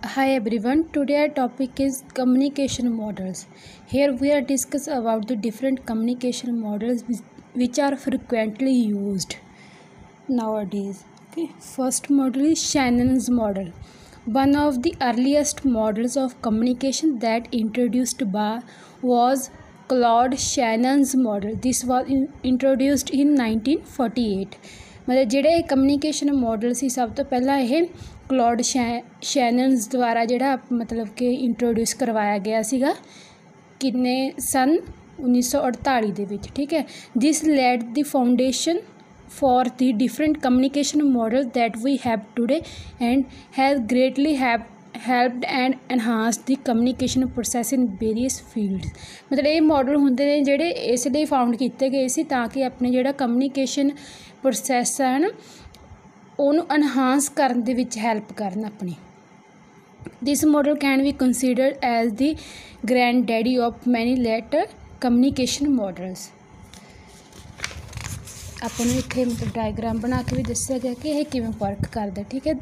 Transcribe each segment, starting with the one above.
Hi everyone, today our topic is communication models. Here we are discuss about the different communication models which are frequently used nowadays. Okay, first model is Shannon's model. One of the earliest models of communication that introduced by was Claude Shannon's model. This was introduced in 1948. मतलब ਜਿਹੜੇ communication model ਸੀ ਸਭ ਤੋਂ ਪਹਿਲਾਂ ਇਹ Claude ਸ਼ੈਨਨਸ ਦੁਆਰਾ ਜਿਹੜਾ ਮਤਲਬ ਕਿ ਇੰਟਰੋਡਿਊਸ ਕਰਵਾਇਆ ਗਿਆ ਸੀਗਾ ਕਿੰਨੇ ਸਨ 1948 ਦੇ ਵਿੱਚ। ਠੀਕ ਹੈ, ਦਿਸ lead the foundation for the different communication models that we have today and has greatly helped and enhanced the communication process in various fields। मतलब ये मॉडल होंगे ने ਜਿਹੜੇ ਇਸ ਲਈ ਫਾਊਂਡ ਕੀਤੇ ਗਏ ਸੀ ਤਾਂ ਕਿ ਆਪਣੇ ਜਿਹੜਾ ਕਮਿਊਨੀਕੇਸ਼ਨ ਪ੍ਰੋਸੈਸ ਹੈ ਨਾ ਉਹਨੂੰ ਐਨਹਾਂਸ ਕਰਨ ਦੇ ਵਿੱਚ ਹੈਲਪ ਕਰਨ ਆਪਣੀ। This model can be considered as the granddaddy of many later communication models। ਆਪਾਂ ਨੂੰ ਇੱਥੇ ਮਤਲਬ ਡਾਇਗਰਾਮ ਬਣਾ ਕੇ ਵੀ ਦੱਸਿਆ ਗਿਆ ਕਿ ਇਹ ਕਿਵੇਂ ਵਰਕ ਕਰਦਾ। ਠੀਕ ਹੈ,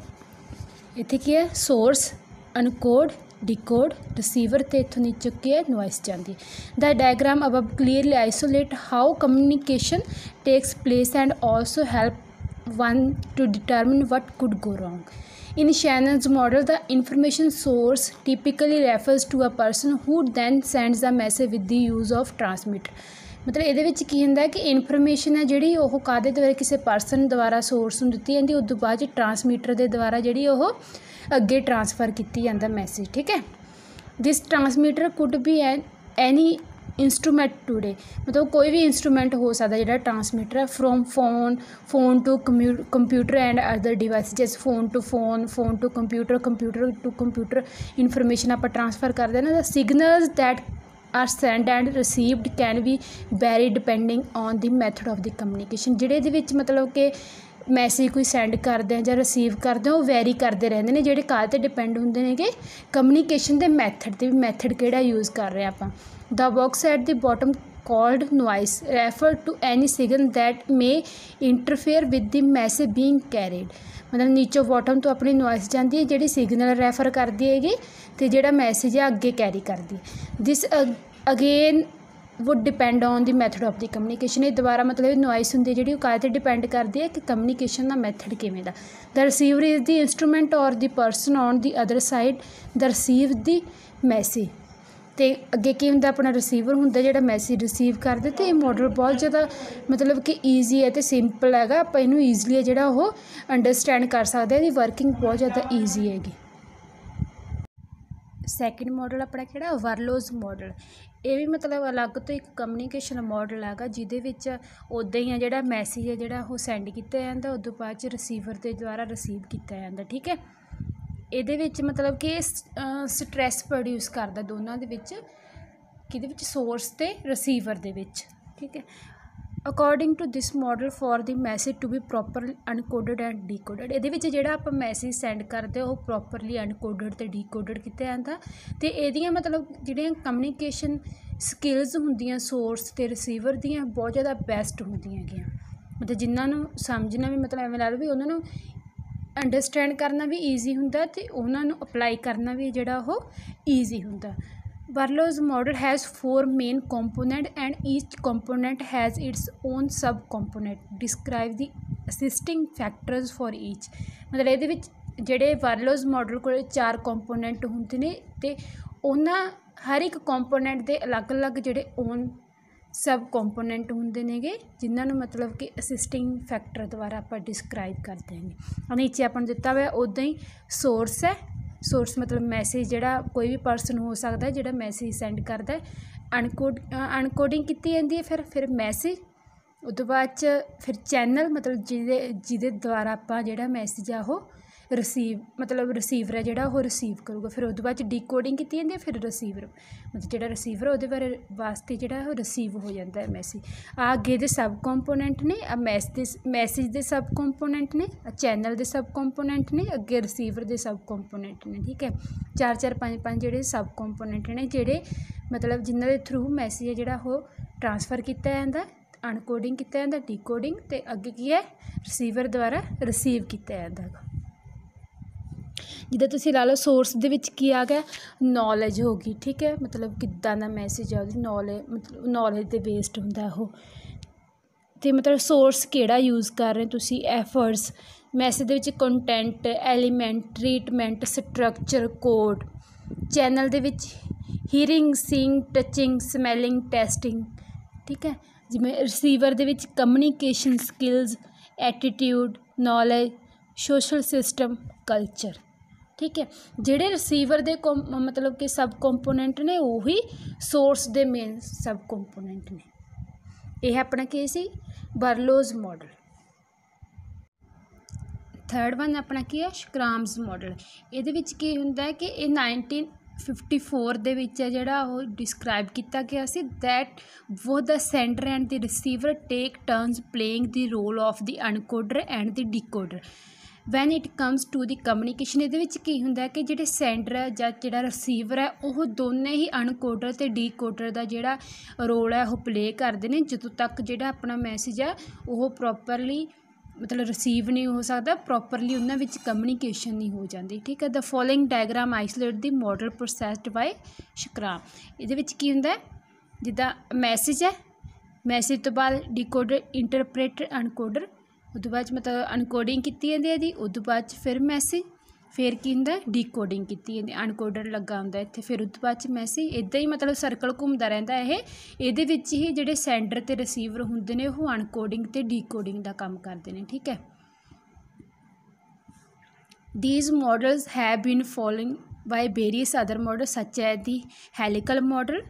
ਇੱਥੇ ਕੀ ਹੈ ਸੋਰਸ, ਅਨਕੋਡ, ਡਿਕੋਡ, ਰਿਸੀਵਰ ਅਤੇ ਇੱਥੋਂ ਨੀਚੇ ਕੀ ਹੈ ਨੋਇਸ ਜਾਂਦੀ। ਦਾ diagram above clearly isolate how communication takes place and also help one to determine what could go wrong. In Shannon's model, the information source typically refers to a person who then sends a message with the use of transmitter। ਮਤਲਬ ਇਹਦੇ ਵਿੱਚ ਕੀ ਹੁੰਦਾ ਕਿ information ਹੈ ਜਿਹੜੀ ਉਹ ਕਾਹਦੇ ਦੁਆਰਾ ਕਿਸੇ ਪਰਸਨ ਦੁਆਰਾ ਸੋਰਸ ਨੂੰ ਦਿੱਤੀ ਜਾਂਦੀ, ਉਸ ਤੋਂ ਬਾਅਦ 'ਚ ਟਰਾਂਸਮੀਟਰ ਦੇ ਦੁਆਰਾ ਜਿਹੜੀ ਉਹ ਅੱਗੇ ਟਰਾਂਸਫਰ ਕੀਤੀ ਜਾਂਦਾ ਮੈਸੇਜ। ਠੀਕ ਹੈ, this transmitter could be any instrument today, ਮਤਲਬ ਕੋਈ ਵੀ ਇੰਸਟਰੂਮੈਂਟ ਹੋ ਸਕਦਾ ਜਿਹੜਾ ਟਰਾਂਸਮੀਟਰ ਹੈ, from phone to computer and other device, ਜੈਸੇ phone to computer to computer information ਆਪਾਂ ਟਰਾਂਸਫਰ ਕਰਦੇ ਨਾ। Signals that are sent and received can be vary depending on the method of the communication। ਜਿਹੜੇ ਇਹਦੇ ਵਿੱਚ ਮਤਲਬ ਕਿ ਮੈਸੇਜ ਕੋਈ ਸੈਂਡ ਕਰਦੇ ਆ ਜਾਂ ਰਿਸੀਵ ਕਰਦੇ ਆ ਉਹ ਵੈਰੀ ਕਰਦੇ ਰਹਿੰਦੇ ਨੇ, ਜਿਹੜੇ ਕਾਹਦੇ 'ਤੇ ਡਿਪੈਂਡ ਹੁੰਦੇ ਨੇ ਕਿ ਕਮਿਊਨੀਕੇਸ਼ਨ ਦੇ ਮੈਥਡ 'ਤੇ ਵੀ, ਮੈਥਡ ਕਿਹੜਾ ਯੂਜ਼ ਕਰ ਰਹੇ ਆਪਾਂ। ਦਾ box at the bottom called noise refer to any signal that may interfere with the message being carried। ਮਤਲਬ ਨੀਚੋਂ ਬੋਟਮ ਤੋਂ ਆਪਣੀ ਨੋਇਸ ਜਾਂਦੀ ਹੈ ਜਿਹੜੀ ਸਿਗਨਲ ਰੈਫਰ ਕਰਦੀ ਹੈਗੀ ਅਤੇ ਜਿਹੜਾ ਮੈਸੇਜ ਆ ਅੱਗੇ ਕੈਰੀ ਕਰਦੀ ਹੈ। This again would depend on the method of the communication. ਇਹ ਦੁਬਾਰਾ ਮਤਲਬ ਨੋਇਸ ਹੁੰਦੀ ਹੈ ਜਿਹੜੀ ਉਹ ਕਾਹਦੇ 'ਤੇ ਡਿਪੈਂਡ ਕਰਦੀ ਹੈ ਕਿ ਕਮਿਊਨੀਕੇਸ਼ਨ ਦਾ ਮੈਥਡ ਕਿਵੇਂ ਦਾ। ਦਾ ਰਿਸੀਵਰ ਇਜ਼ ਦੀ ਇੰਸਟਰੂਮੈਂਟ ਔਰ ਦੀ person on the other side the receive the message. ਅਤੇ ਅੱਗੇ ਕੀ ਹੁੰਦਾ ਆਪਣਾ ਰਿਸੀਵਰ ਹੁੰਦਾ ਜਿਹੜਾ ਮੈਸੇਜ ਰਿਸੀਵ ਕਰਦੇ। ਅਤੇ ਇਹ ਮੋਡਲ ਬਹੁਤ ਜ਼ਿਆਦਾ ਮਤਲਬ ਕਿ ਈਜ਼ੀ ਹੈ ਅਤੇ ਸਿੰਪਲ ਹੈਗਾ, ਆਪਾਂ ਇਹਨੂੰ ਈਜ਼ਲੀ ਜਿਹੜਾ ਉਹ ਅੰਡਰਸਟੈਂਡ ਕਰ ਸਕਦੇ ਹਾਂ, ਇਹਦੀ ਵਰਕਿੰਗ ਬਹੁਤ ਜ਼ਿਆਦਾ ਈਜ਼ੀ ਹੈਗੀ। ਸੈਕਿੰਡ ਮੋਡਲ ਆਪਣਾ ਕਿਹੜਾ ਵਰਲੋਜ਼ ਮੋਡਲ। ਇਹ ਵੀ ਮਤਲਬ ਅਲੱਗ ਤੋਂ ਇੱਕ ਕਮਿਊਨੀਕੇਸ਼ਨ ਮੋਡਲ ਹੈਗਾ ਜਿਹਦੇ ਵਿੱਚ ਉੱਦਾਂ ਹੀ ਆ ਜਿਹੜਾ ਮੈਸੇਜ ਹੈ ਜਿਹੜਾ ਉਹ ਸੈਂਡ ਕੀਤਾ ਜਾਂਦਾ, ਉਦੋਂ ਬਾਅਦ 'ਚ ਰਿਸੀਵਰ ਦੇ ਦੁਆਰਾ ਰਿਸੀਵ ਕੀਤਾ ਜਾਂਦਾ। ਠੀਕ ਹੈ, ਇਹਦੇ ਵਿੱਚ ਮਤਲਬ ਕਿ ਸਟਰੈਸ ਪ੍ਰੋਡਿਊਸ ਕਰਦਾ ਦੋਨਾਂ ਦੇ ਵਿੱਚ, ਕਿਹਦੇ ਵਿੱਚ ਸੋਰਸ ਅਤੇ ਰਿਸੀਵਰ ਦੇ ਵਿੱਚ। ਠੀਕ ਹੈ, according to this model for the message to be proper uncoded and decoded. ਇਹਦੇ ਵਿੱਚ ਜਿਹੜਾ ਆਪਾਂ ਮੈਸੇਜ ਸੈਂਡ ਕਰਦੇ ਉਹ ਪ੍ਰੋਪਰਲੀ ਅਨਕੋਡਡ ਅਤੇ ਡੀਕੋਡਡ ਕੀਤਾ ਜਾਂਦਾ। ਅਤੇ ਇਹਦੀਆਂ ਮਤਲਬ ਜਿਹੜੀਆਂ ਕਮਿਊਨੀਕੇਸ਼ਨ ਸਕਿੱਲਸ ਹੁੰਦੀਆਂ ਸੋਰਸ ਅਤੇ ਰਿਸੀਵਰ ਦੀਆਂ ਬਹੁਤ ਜ਼ਿਆਦਾ ਬੈਸਟ ਹੁੰਦੀਆਂ ਹੈਗੀਆਂ, ਮਤਲਬ ਜਿਨ੍ਹਾਂ ਨੂੰ ਸਮਝਣਾ ਵੀ ਮਤਲਬ ਐਵੇਂ ਲਾ ਲਓ ਵੀ ਉਹਨਾਂ ਨੂੰ ਅੰਡਰਸਟੈਂਡ ਕਰਨਾ ਵੀ ਈਜ਼ੀ ਹੁੰਦਾ ਅਤੇ ਉਹਨਾਂ ਨੂੰ ਅਪਲਾਈ ਕਰਨਾ ਵੀ ਜਿਹੜਾ ਉਹ ਈਜ਼ੀ ਹੁੰਦਾ। Barlow's model has 4 main components and each component has its own sub-component। Describe the assisting factors for each। ਮਤਲਬ ਇਹਦੇ ਵਿੱਚ ਜਿਹੜੇ Barlow's model ਕੋਲ 4 ਕੰਪੋਨੈਂਟ ਹੁੰਦੇ ਨੇ ਅਤੇ ਉਹਨਾਂ ਹਰ ਇੱਕ ਕੰਪੋਨੈਂਟ ਦੇ ਅਲੱਗ ਅਲੱਗ ਜਿਹੜੇ ਓਨ ਸਬ ਕੰਪੋਨੈਂਟ ਹੁੰਦੇ ਨੇਗੇ ਜਿਨ੍ਹਾਂ ਨੂੰ ਮਤਲਬ ਕਿ ਅਸਿਸਟਿੰਗ ਫੈਕਟਰ ਦੁਆਰਾ ਆਪਾਂ ਡਿਸਕਰਾਈਬ ਕਰਦੇ ਹੈਗੇ। ਨੀਚੇ ਆਪਾਂ ਨੂੰ ਦਿੱਤਾ ਹੋਇਆ ਉੱਦਾਂ ਹੀ ਸੋਰਸ ਹੈ, ਸੋਰਸ ਮਤਲਬ ਮੈਸੇਜ ਜਿਹੜਾ ਕੋਈ ਵੀ ਪਰਸਨ ਹੋ ਸਕਦਾ ਜਿਹੜਾ ਮੈਸੇਜ ਸੈਂਡ ਕਰਦਾ। ਅਨਕੋਡਿੰਗ ਕੀਤੀ ਜਾਂਦੀ ਹੈ ਫਿਰ ਮੈਸੇਜ, ਉਹ ਤੋਂ ਬਾਅਦ 'ਚ ਫਿਰ ਚੈਨਲ ਮਤਲਬ ਜਿਹਦੇ ਦੁਆਰਾ ਆਪਾਂ ਜਿਹੜਾ ਮੈਸੇਜ ਆ ਉਹ ਰਿਸੀਵਰ ਹੈ ਜਿਹੜਾ ਉਹ ਰਿਸੀਵ ਕਰੂਗਾ। ਫਿਰ ਉਹਦੇ ਬਾਅਦ 'ਚ ਡੀਕੋਡਿੰਗ ਕੀਤੀ ਜਾਂਦੀ ਹੈ, ਫਿਰ ਰਿਸੀਵਰ ਮਤਲਬ ਜਿਹੜਾ ਰਿਸੀਵਰ ਉਹਦੇ ਬਾਰੇ ਵਾਸਤੇ ਜਿਹੜਾ ਉਹ ਰਿਸੀਵ ਹੋ ਜਾਂਦਾ ਹੈ ਮੈਸੇਜ। ਆ ਅੱਗੇ ਦੇ ਸਬ ਕੰਪੋਨੈਂਟ ਨੇ, ਆ ਮੈਸੇਜ ਦੇ ਸਬ ਕੰਪੋਨੈਂਟ ਨੇ, ਚੈਨਲ ਦੇ ਸਬ ਕੰਪੋਨੈਂਟ ਨੇ, ਅੱਗੇ ਰਿਸੀਵਰ ਦੇ ਸਬ ਕੰਪੋਨੈਂਟ ਨੇ। ਠੀਕ ਹੈ, 4-4 5-5 ਜਿਹੜੇ ਸਬ ਕੰਪੋਨੈਂਟ ਨੇ ਜਿਹੜੇ ਮਤਲਬ ਜਿਨ੍ਹਾਂ ਦੇ ਥਰੂ ਮੈਸੇਜ ਹੈ ਜਿਹੜਾ ਉਹ ਟਰਾਂਸਫਰ ਕੀਤਾ ਜਾਂਦਾ, ਅਨਕੋਡਿੰਗ ਕੀਤਾ ਜਾਂਦਾ, ਡੀਕੋਡਿੰਗ ਅਤੇ ਅੱਗੇ ਕੀ ਹੈ ਰਿਸੀਵਰ ਦੁਆਰਾ ਰਿਸੀਵ ਕੀਤਾ ਜਾਂਦਾ ਹੈਗਾ। ਜਿੱਦਾਂ ਤੁਸੀਂ ਲਾ ਲਓ ਸੋਰਸ ਦੇ ਵਿੱਚ ਕੀ ਆ ਗਿਆ, ਨੌਲੇਜ ਹੋ ਗਈ, ਠੀਕ ਹੈ, ਮਤਲਬ ਕਿੱਦਾਂ ਦਾ ਮੈਸੇਜ ਆ ਉਹਦੀ ਨੌਲੇਜ, ਮਤਲਬ ਨੌਲੇਜ 'ਤੇ ਬੇਸਡ ਹੁੰਦਾ ਉਹ। ਅਤੇ ਮਤਲਬ ਸੋਰਸ ਕਿਹੜਾ ਯੂਜ਼ ਕਰ ਰਹੇ ਤੁਸੀਂ, ਐਫਰਟਸ, ਮੈਸੇਜ ਦੇ ਵਿੱਚ content, element, treatment, structure, code. Channel ਦੇ ਵਿੱਚ hearing, seeing, touching, smelling, testing, ਠੀਕ ਹੈ। ਜਿਵੇਂ ਰਿਸੀਵਰ ਦੇ ਵਿੱਚ communication skills, attitude, knowledge, social system, culture, ਠੀਕ ਹੈ। ਜਿਹੜੇ ਰਿਸੀਵਰ ਦੇ ਮਤਲਬ ਕਿ ਸਬ ਕੰਪੋਨੈਂਟ ਨੇ ਉਹੀ ਸੋਰਸ ਦੇ ਮੇਨ ਸਬ ਕੰਪੋਨੈਂਟ ਨੇ। ਇਹ ਆਪਣਾ ਕੀ ਸੀ, ਵਰਲੋਜ਼ ਮਾਡਲ। ਥਰਡ ਵਨ ਆਪਣਾ ਕੀ ਹੈ, ਸ਼ਕ੍ਰਾਮਜ਼ ਮਾਡਲ। ਇਹਦੇ ਵਿੱਚ ਕੀ ਹੁੰਦਾ ਕਿ ਇਹ 1954 ਦੇ ਵਿੱਚ ਹੈ ਜਿਹੜਾ ਉਹ ਡਿਸਕ੍ਰਾਈਬ ਕੀਤਾ ਗਿਆ ਸੀ, ਦੈਟ ਵੋ ਦਾ sander and the receiver take turns playing the role of the ਅਨਕੋਡਰ and the ਡੀਕੋਡਰ when it comes to the communication. ਇਹਦੇ ਵਿੱਚ ਕੀ ਹੁੰਦਾ ਕਿ ਜਿਹੜੇ ਸੈਂਡਰ ਹੈ ਜਾਂ ਜਿਹੜਾ ਰਿਸੀਵਰ ਹੈ ਉਹ ਦੋਨੇ ਹੀ ਅਨਕੋਡਰ ਅਤੇ ਡੀਕੋਡਰ ਦਾ ਜਿਹੜਾ ਰੋਲ ਹੈ ਉਹ ਪਲੇ ਕਰਦੇ ਨੇ, ਜਦੋਂ ਤੱਕ ਜਿਹੜਾ ਆਪਣਾ ਮੈਸੇਜ ਹੈ ਉਹ ਪ੍ਰੋਪਰਲੀ ਮਤਲਬ ਰਿਸੀਵ ਨਹੀਂ ਹੋ ਸਕਦਾ, ਪ੍ਰੋਪਰਲੀ ਉਹਨਾਂ ਵਿੱਚ ਕਮਿਊਨੀਕੇਸ਼ਨ ਨਹੀਂ ਹੋ ਜਾਂਦੀ, ਠੀਕ ਹੈ। ਦ ਫੋਲੋਇੰਗ ਡਾਇਗਰਾਮ ਆਈਸੋਲੇਟ ਦੀ ਮਾਡਲ ਪ੍ਰੋਸੈਸਡ ਬਾਏ ਸ਼ਕ੍ਰਾਮ। ਇਹਦੇ ਵਿੱਚ ਕੀ ਹੁੰਦਾ, ਜਿੱਦਾਂ ਮੈਸੇਜ ਹੈ, ਮੈਸੇਜ ਤੋਂ ਬਾਅਦ ਡੀਕੋਡਰ, ਇੰਟਰਪ੍ਰੇਟਰ, ਅਨਕੋਡਰ, ਉਹ ਤੋਂ ਬਾਅਦ ਮਤਲਬ ਅਨਕੋਡਿੰਗ ਕੀਤੀ ਜਾਂਦੀ ਹੈ ਇਹਦੀ, ਉਹ ਤੋਂ ਬਾਅਦ ਫਿਰ ਮੈਸੇਜ, ਫਿਰ ਕੀ ਹੁੰਦਾ ਡੀਕੋਡਿੰਗ ਕੀਤੀ ਜਾਂਦੀ, ਅਨਕੋਡਰ ਲੱਗਾ ਹੁੰਦਾ ਇੱਥੇ, ਫਿਰ ਉਹ ਤੋਂ ਬਾਅਦ 'ਚ ਮੈਸੇਜ। ਇੱਦਾਂ ਹੀ ਮਤਲਬ ਸਰਕਲ ਘੁੰਮਦਾ ਰਹਿੰਦਾ ਇਹ। ਇਹਦੇ ਵਿੱਚ ਹੀ ਜਿਹੜੇ ਸੈਂਡਰ ਅਤੇ ਰਿਸੀਵਰ ਹੁੰਦੇ ਨੇ ਉਹ ਅਨਕੋਡਿੰਗ ਅਤੇ ਡੀਕੋਡਿੰਗ ਦਾ ਕੰਮ ਕਰਦੇ ਨੇ, ਠੀਕ ਹੈ। These models have been followed by various other models such as the helical model,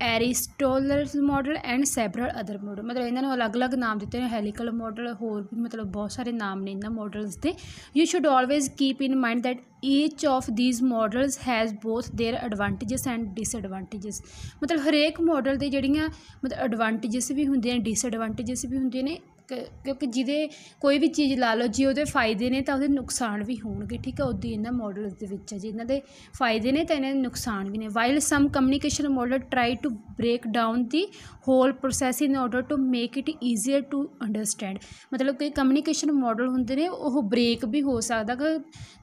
Aristotle's model and several other model। ਮਤਲਬ ਇਹਨਾਂ ਨੂੰ ਅਲੱਗ-ਅਲੱਗ ਨਾਮ ਦਿੱਤੇ ਨੇ, ਹੈਲੀਕਲ ਮਾਡਲ, ਹੋਰ ਵੀ ਮਤਲਬ ਬਹੁਤ ਸਾਰੇ ਨਾਮ ਨੇ ਇਹਨਾਂ ਮੋਡਲਸ ਦੇ। You should always keep in mind that each of these models has both their advantages and disadvantages। ਮਤਲਬ ਹਰੇਕ ਮਾਡਲ ਦੇ ਜਿਹੜੀਆਂ ਮਤਲਬ ਐਡਵਾਂਟੇਜਸ ਵੀ ਹੁੰਦੀਆਂ ਨੇ, ਡਿਸਐਡਵਾਂਟੇਜਸ ਵੀ ਹੁੰਦੀਆਂ ਨੇ, ਕਿਉਂਕਿ ਜਿਹਦੇ ਕੋਈ ਵੀ ਚੀਜ਼ ਲਾ ਲਓ, ਜੇ ਉਹਦੇ ਫਾਇਦੇ ਨੇ ਤਾਂ ਉਹਦੇ ਨੁਕਸਾਨ ਵੀ ਹੋਣਗੇ, ਠੀਕ ਹੈ। ਉੱਦਾਂ ਇਹਨਾਂ ਮਾਡਲਸ ਦੇ ਵਿੱਚ ਹੈ, ਜੇ ਇਹਨਾਂ ਦੇ ਫਾਇਦੇ ਨੇ ਤਾਂ ਇਹਨਾਂ ਦੇ ਨੁਕਸਾਨ ਵੀ ਨੇ। While some communication model try to break down the whole process in order to make it easier to understand. ਮਤਲਬ ਕਿ ਕਮਿਊਨੀਕੇਸ਼ਨ ਮਾਡਲ ਹੁੰਦੇ ਨੇ ਉਹ ਬ੍ਰੇਕ ਵੀ ਹੋ ਸਕਦਾ ਗਾ,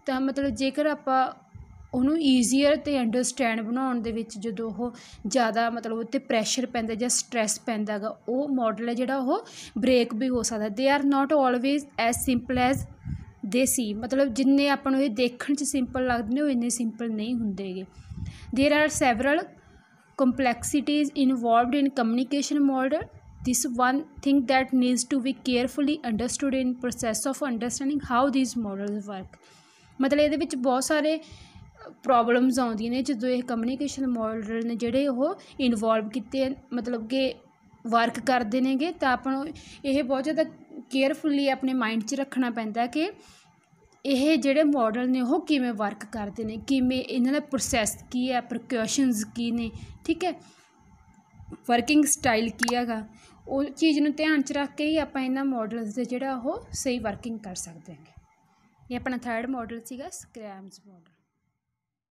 ਤਾਂ ਮਤਲਬ ਜੇਕਰ ਆਪਾਂ ਉਹਨੂੰ ਈਜ਼ੀਅਰ ਅਤੇ ਅੰਡਰਸਟੈਂਡ ਬਣਾਉਣ ਦੇ ਵਿੱਚ ਜਦੋਂ ਉਹ ਜ਼ਿਆਦਾ ਮਤਲਬ ਉਹ 'ਤੇ ਪ੍ਰੈਸ਼ਰ ਪੈਂਦਾ ਜਾਂ ਸਟਰੈਸ ਪੈਂਦਾ ਗਾ, ਉਹ ਮਾਡਲ ਹੈ ਜਿਹੜਾ ਉਹ ਬ੍ਰੇਕ ਵੀ ਹੋ ਸਕਦਾ। They are not always as simple as ਦੇ ਸੀ। ਮਤਲਬ ਜਿੰਨੇ ਆਪਾਂ ਨੂੰ ਇਹ ਦੇਖਣ 'ਚ ਸਿੰਪਲ ਲੱਗਦੇ ਨੇ ਉਹ ਇੰਨੇ ਸਿੰਪਲ ਨਹੀਂ ਹੁੰਦੇ ਗੇ। There are several complexities involved in communication model. This one thing that needs to be carefully understood in process of understanding how these models work। ਮਤਲਬ ਇਹਦੇ ਵਿੱਚ ਬਹੁਤ ਸਾਰੇ ਪ੍ਰੋਬਲਮਸ ਆਉਂਦੀਆਂ ਨੇ ਜਦੋਂ ਇਹ ਕਮਿਊਨੀਕੇਸ਼ਨ ਮਾਡਲ ਨੇ ਜਿਹੜੇ ਉਹ ਇਨਵੋਲਵ ਕੀਤੇ, ਮਤਲਬ ਕਿ ਵਰਕ ਕਰਦੇ ਨੇਗੇ, ਤਾਂ ਆਪਾਂ ਨੂੰ ਇਹ ਬਹੁਤ ਜ਼ਿਆਦਾ ਕੇਅਰਫੁੱਲੀ ਆਪਣੇ ਮਾਈਂਡ 'ਚ ਰੱਖਣਾ ਪੈਂਦਾ ਕਿ ਇਹ ਜਿਹੜੇ ਮਾਡਲ ਨੇ ਉਹ ਕਿਵੇਂ ਵਰਕ ਕਰਦੇ ਨੇ, ਕਿਵੇਂ ਇਹਨਾਂ ਦਾ ਪ੍ਰੋਸੈਸ ਕੀ ਹੈ, ਪ੍ਰੀਕਾਸ਼ਨਸ ਕੀ ਨੇ, ਠੀਕ ਹੈ, ਵਰਕਿੰਗ ਸਟਾਈਲ ਕੀ ਹੈਗਾ, ਉਹ ਚੀਜ਼ ਨੂੰ ਧਿਆਨ 'ਚ ਰੱਖ ਕੇ ਹੀ ਆਪਾਂ ਇਹਨਾਂ ਮਾਡਲਸ ਦੇ ਜਿਹੜਾ ਉਹ ਸਹੀ ਵਰਕਿੰਗ ਕਰ ਸਕਦੇ ਹੈਗੇ। ਇਹ ਆਪਣਾ ਥਰਡ ਮਾਡਲ ਸੀਗਾ ਸਕ੍ਰੈਮਜ਼ ਮਾਡਲ।